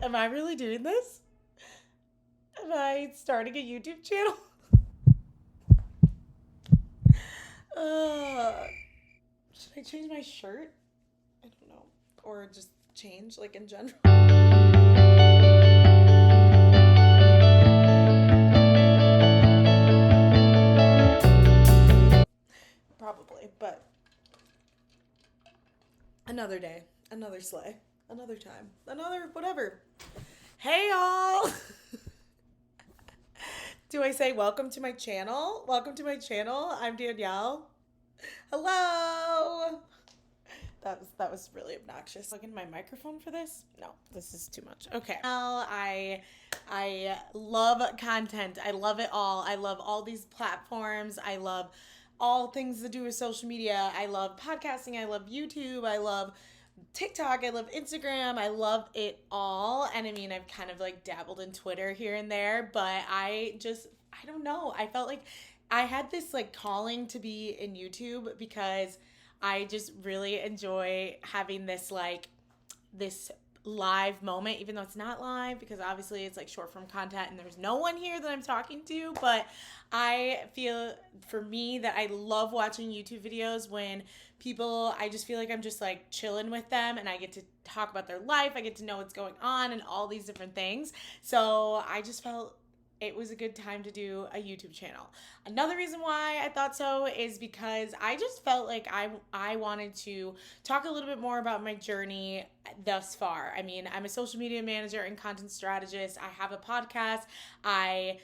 Am I really doing this? Am I starting a YouTube channel? Uh, should I change my shirt? I don't know. Or just change, like in general? Probably, but another day, another sleigh, another time, another whatever. Hey, y'all! Do I say welcome to my channel? Welcome to my channel. I'm Danielle. Hello. That was really obnoxious. Look in my microphone for this. No, this is too much. Okay. Well, I love content. I love it all. I love all these platforms. I love all things to do with social media. I love podcasting. I love YouTube. I love TikTok. I love Instagram. I love it all. And I mean, I've kind of like dabbled in Twitter here and there, but I don't know. I felt like I had this like calling to be in YouTube because I just really enjoy having this live moment, even though it's not live because obviously it's like short form content and there's no one here that I'm talking to. But I feel for me that I love watching YouTube videos when I just feel like I'm just like chilling with them and I get to talk about their life. I get to know what's going on and all these different things. So I just felt it was a good time to do a YouTube channel. Another reason why I thought so is because I just felt like I wanted to talk a little bit more about my journey thus far. I mean, I'm a social media manager and content strategist. I have a podcast. I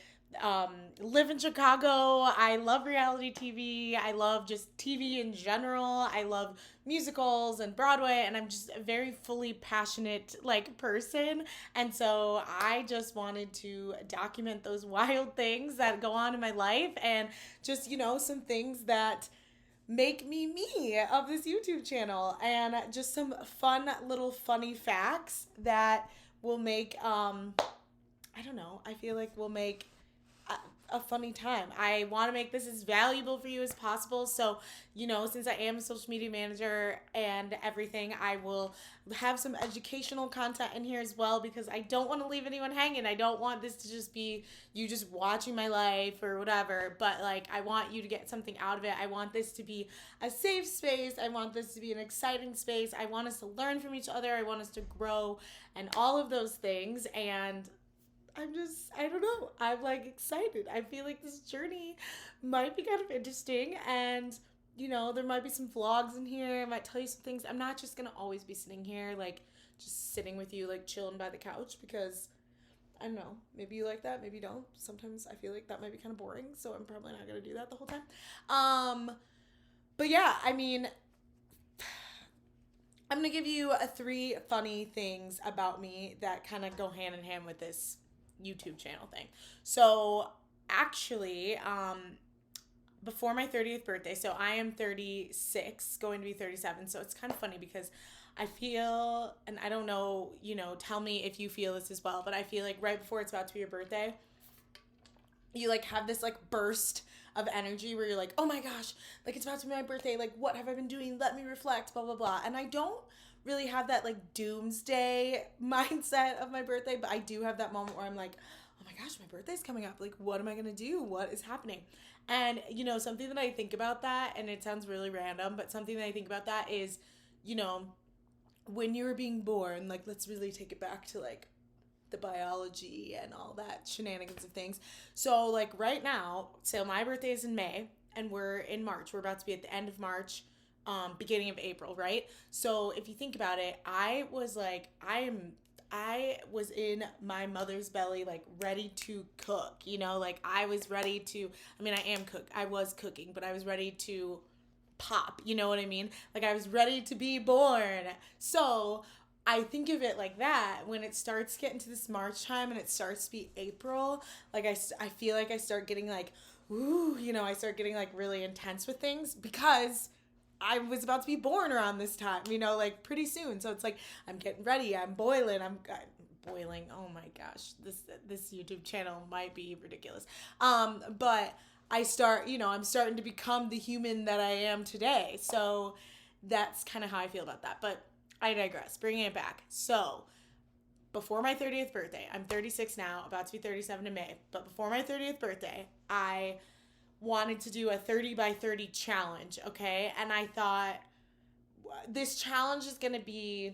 live in Chicago. I love reality TV. I love just TV in general. I love musicals and Broadway, and I'm just a very fully passionate like person. And so I just wanted to document those wild things that go on in my life and just, some things that make me of this YouTube channel and just some fun little funny facts that will make I don't know, I feel like will make a funny time. I want to make this as valuable for you as possible. So, since I am a social media manager and everything, I will have some educational content in here as well because I don't want to leave anyone hanging. I don't want this to just be you just watching my life or whatever, but like I want you to get something out of it. I want this to be a safe space. I want this to be an exciting space. I want us to learn from each other. I want us to grow and all of those things. And I don't know. I'm like excited. I feel like this journey might be kind of interesting and there might be some vlogs in here. I might tell you some things. I'm not just going to always be sitting here like just sitting with you like chilling by the couch because I don't know. Maybe you like that, maybe you don't. Sometimes I feel like that might be kind of boring, so I'm probably not going to do that the whole time. But yeah, I mean I'm going to give you 3 funny things about me that kind of go hand in hand with this YouTube channel thing. So actually, before my 30th birthday, so I am 36, going to be 37. So it's kind of funny because I feel, and I don't know, tell me if you feel this as well, but I feel like right before it's about to be your birthday, you like have this like burst of energy where you're like, oh my gosh, like it's about to be my birthday. Like, what have I been doing? Let me reflect, blah, blah, blah. And I don't really have that like doomsday mindset of my birthday, but I do have that moment where I'm like, oh my gosh, my birthday's coming up. Like, what am I going to do? What is happening? And, something that I think about that, and it sounds really random, but something that I think about that is, when you were being born, like, let's really take it back to like the biology and all that shenanigans of things. So like right now, so my birthday is in May and we're in March. We're about to be at the end of March, beginning of April, right? So if you think about it, I was in my mother's belly, like ready to cook, like I was ready to, I was cooking, but I was ready to pop, you know what I mean? Like I was ready to be born. So I think of it like that when it starts getting to this March time and it starts to be April, like I feel like I start getting like, ooh, I start getting like really intense with things because I was about to be born around this time, like pretty soon. So it's like, I'm getting ready. I'm boiling. I'm boiling. Oh my gosh. This YouTube channel might be ridiculous. But I'm starting to become the human that I am today. So that's kind of how I feel about that. But I digress. Bringing it back. So before my 30th birthday, I'm 36 now, about to be 37 in May, but before my 30th birthday, I wanted to do a 30 by 30 challenge, okay? And I thought, this challenge is going to be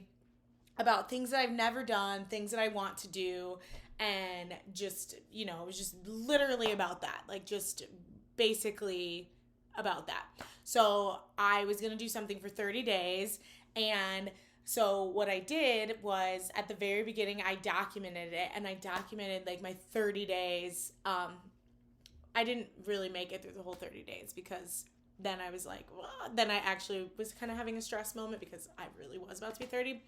about things that I've never done, things that I want to do, and just, you know, it was just literally about that. Like, just basically about that. So I was going to do something for 30 days, and so what I did was, at the very beginning, I documented it, and I documented, like, my 30 days. I didn't really make it through the whole 30 days because then I was like, well, then I actually was kind of having a stress moment because I really was about to be 30.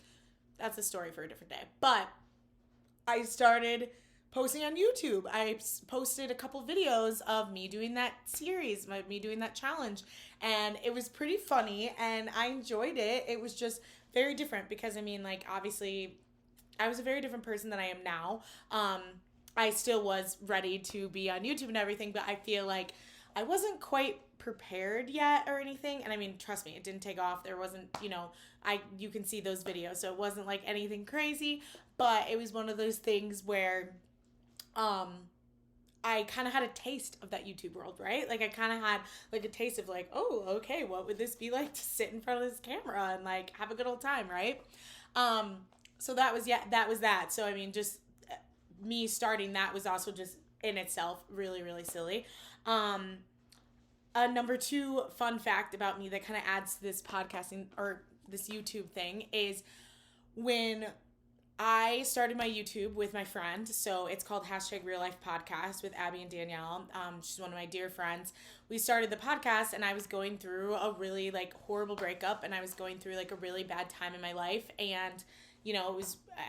That's a story for a different day. But I started posting on YouTube. I posted a couple videos of me doing that series, me doing that challenge. And it was pretty funny and I enjoyed it. It was just very different because, I mean, like, obviously I was a very different person than I am now. I still was ready to be on YouTube and everything, but I feel like I wasn't quite prepared yet or anything. And I mean, trust me, it didn't take off. There wasn't, you know, you can see those videos, so it wasn't like anything crazy, but it was one of those things where I kind of had a taste of that YouTube world, right? Like, I kind of had like a taste of like, oh, okay, what would this be like to sit in front of this camera and like have a good old time, right? So that was that. So I mean, just me starting that was also just in itself really, really silly. Number 2 fun fact about me that kind of adds to this podcasting or this YouTube thing is when I started my YouTube with my friend. So it's called #RealLifePodcast with Abby and Danielle. She's one of my dear friends. We started the podcast and I was going through a really like horrible breakup and I was going through like a really bad time in my life. And you know,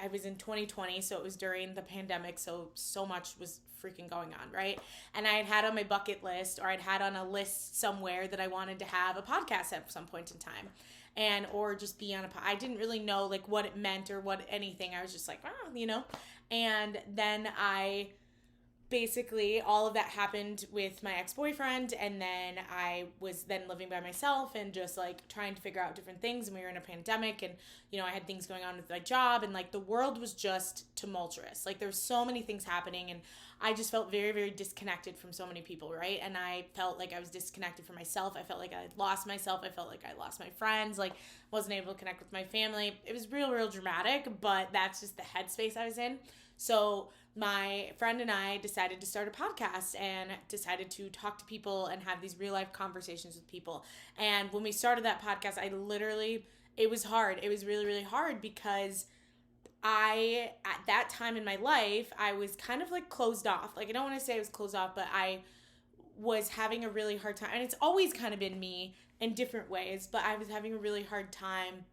I was in 2020, so it was during the pandemic, so much was freaking going on, right? And I had on my bucket list, or I'd had on a list somewhere that I wanted to have a podcast at some point in time, or just be on I didn't really know like what it meant or what anything. I was just like, oh, you know. And then basically all of that happened with my ex-boyfriend, and then I was then living by myself and just like trying to figure out different things, and we were in a pandemic, and you know, I had things going on with my job, and like the world was just tumultuous. Like there were so many things happening, and I just felt very, very disconnected from so many people, right? And I felt like I was disconnected from myself. I felt like I had lost myself. I felt like I lost my friends, like wasn't able to connect with my family. It was real, real dramatic, but that's just the headspace I was in. So my friend and I decided to start a podcast and decided to talk to people and have these real life conversations with people. And when we started that podcast, it was hard. It was really, really hard because at that time in my life, I was kind of like closed off. Like, I don't want to say I was closed off, but I was having a really hard time. And it's always kind of been me in different ways, but I was having a really hard time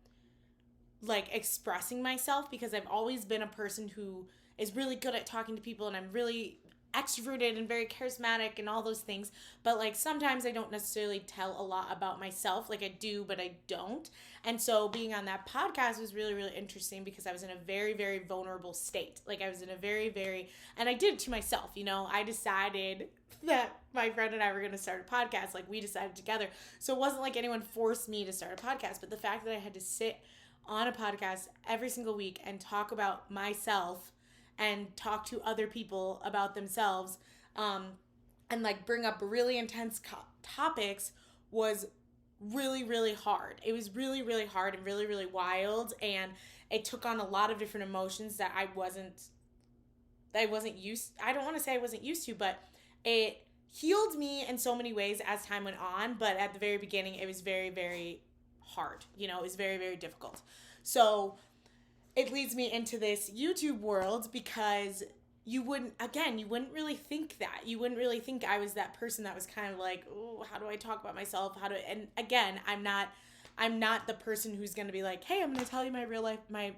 like expressing myself because I've always been a person who is really good at talking to people, and I'm really extroverted and very charismatic and all those things, but like sometimes I don't necessarily tell a lot about myself. Like I do, but I don't. And so being on that podcast was really, really interesting because I was in a very, very vulnerable state. Like I was in a very, very, and I did it to myself, you know. I decided that my friend and I were going to start a podcast. Like we decided together. So it wasn't like anyone forced me to start a podcast, but the fact that I had to sit on a podcast every single week and talk about myself and talk to other people about themselves, and like bring up really intense topics was really, really hard. It was really, really hard and really, really wild, and it took on a lot of different emotions that I don't want to say I wasn't used to, but it healed me in so many ways as time went on. But at the very beginning, it was very, very hard. You know, it was very, very difficult. So it leads me into this YouTube world because you wouldn't really think that. You wouldn't really think I was that person that was kind of like, oh, how do I talk about myself? And again, I'm not the person who's going to be like, hey, I'm going to tell you my real life, my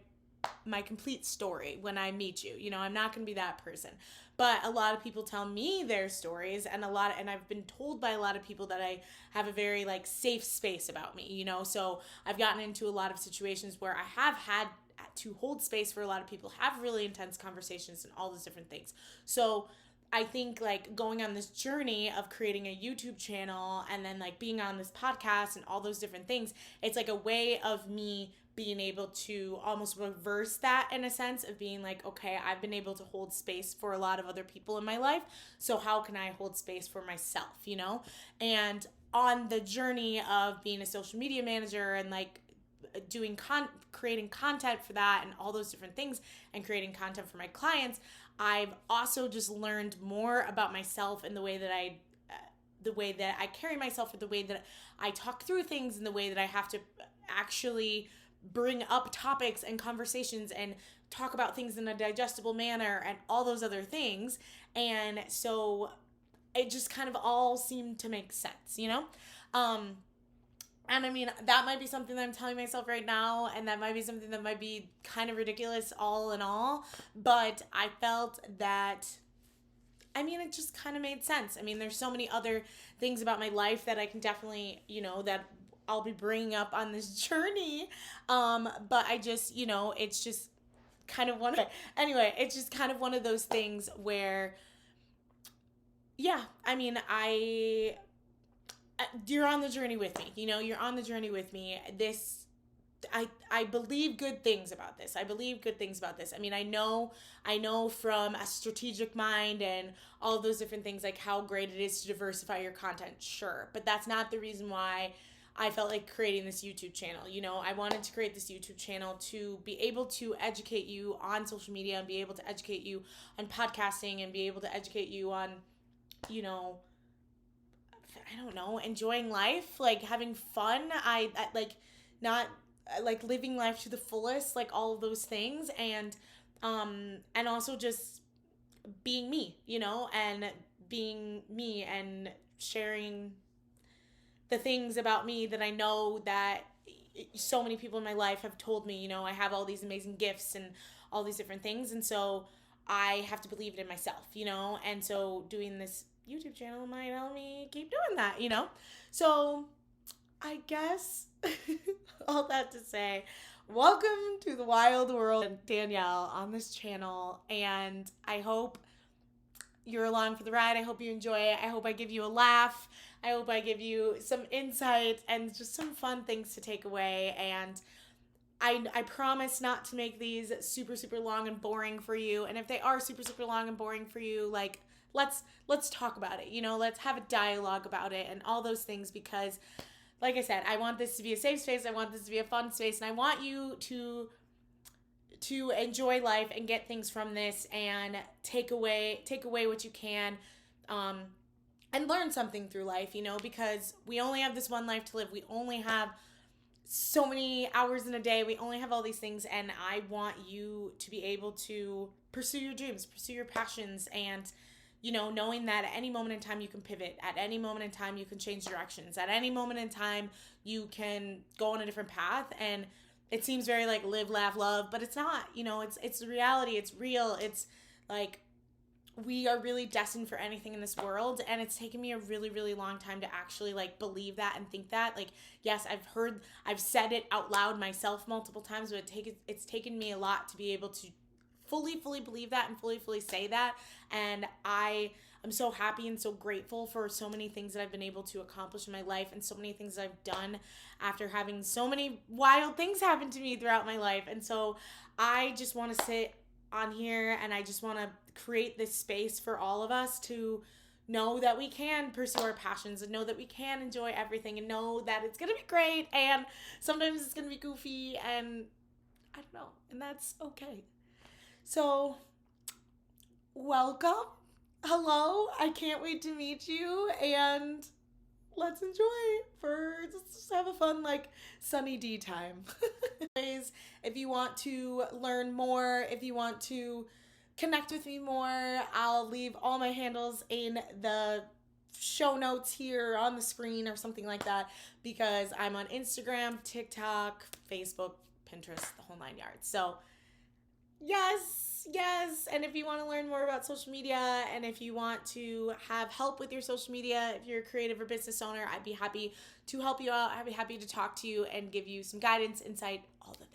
complete story when I meet you. You know, I'm not going to be that person. But a lot of people tell me their stories, and I've been told by a lot of people that I have a very like safe space about me, you know. So I've gotten into a lot of situations where I have had to hold space for a lot of people, have really intense conversations and all those different things. So I think like going on this journey of creating a YouTube channel and then like being on this podcast and all those different things, it's like a way of me being able to almost reverse that in a sense of being like, okay, I've been able to hold space for a lot of other people in my life. So how can I hold space for myself, you know? And on the journey of being a social media manager and like creating content for that and all those different things and creating content for my clients, I've also just learned more about myself and the way that I carry myself, or the way that I talk through things, and the way that I have to actually bring up topics and conversations and talk about things in a digestible manner and all those other things. And so it just kind of all seemed to make sense, you know? And I mean, that might be something that I'm telling myself right now, and that might be something that might be kind of ridiculous all in all, but I felt that, I mean, it just kind of made sense. I mean, there's so many other things about my life that I can definitely, you know, that I'll be bringing up on this journey, but I just, you know, it's just kind of it's just kind of one of those things where, yeah, I mean, you're on the journey with me, you know, you're on the journey with me. I believe good things about this. I mean, I know from a strategic mind and all of those different things, like how great it is to diversify your content, sure. But that's not the reason why I felt like creating this YouTube channel. You know, I wanted to create this YouTube channel to be able to educate you on social media and be able to educate you on podcasting and be able to educate you on, you know, I don't know, enjoying life, like having fun. I like not like living life to the fullest, like all of those things, and also just being me, you know, and being me and sharing the things about me that I know that so many people in my life have told me, you know, I have all these amazing gifts and all these different things, and so I have to believe it in myself, you know, and so doing this YouTube channel might help me keep doing that, you know? So I guess all that to say, welcome to the wild world of Danielle on this channel, and I hope you're along for the ride. I hope you enjoy it. I hope I give you a laugh. I hope I give you some insight and just some fun things to take away, and I promise not to make these super, super long and boring for you. And if they are super, super long and boring for you, like, let's talk about it, you know, let's have a dialogue about it and all those things, because like I said, I want this to be a safe space. I want this to be a fun space, and I want you to enjoy life and get things from this and take away what you can, and learn something through life, you know, because we only have this one life to live. We only have so many hours in a day. We only have all these things, and I want you to be able to pursue your dreams, pursue your passions, and, you know, knowing that at any moment in time you can pivot, at any moment in time you can change directions, at any moment in time you can go on a different path. And it seems very like live, laugh, love, but it's not, you know, it's reality, it's real. It's like, we are really destined for anything in this world, and it's taken me a really, really long time to actually like believe that and think that. Like, yes, I've said it out loud myself multiple times, but it's taken me a lot to be able to fully believe that and fully say that. And I am so happy and so grateful for so many things that I've been able to accomplish in my life, and so many things that I've done after having so many wild things happen to me throughout my life. And so I just want to sit on here, and I just want to create this space for all of us to know that we can pursue our passions, and know that we can enjoy everything, and know that it's going to be great, and sometimes it's going to be goofy, and I don't know, and that's okay. So, welcome. Hello. I can't wait to meet you, and let's enjoy let's just have a fun, like, sunny D time. If you want to learn more, if you want to connect with me more, I'll leave all my handles in the show notes here on the screen or something like that, because I'm on Instagram, TikTok, Facebook, Pinterest, the whole 9 yards. So yes. And if you want to learn more about social media, and if you want to have help with your social media, if you're a creative or business owner, I'd be happy to help you out. I'd be happy to talk to you and give you some guidance, insight, all the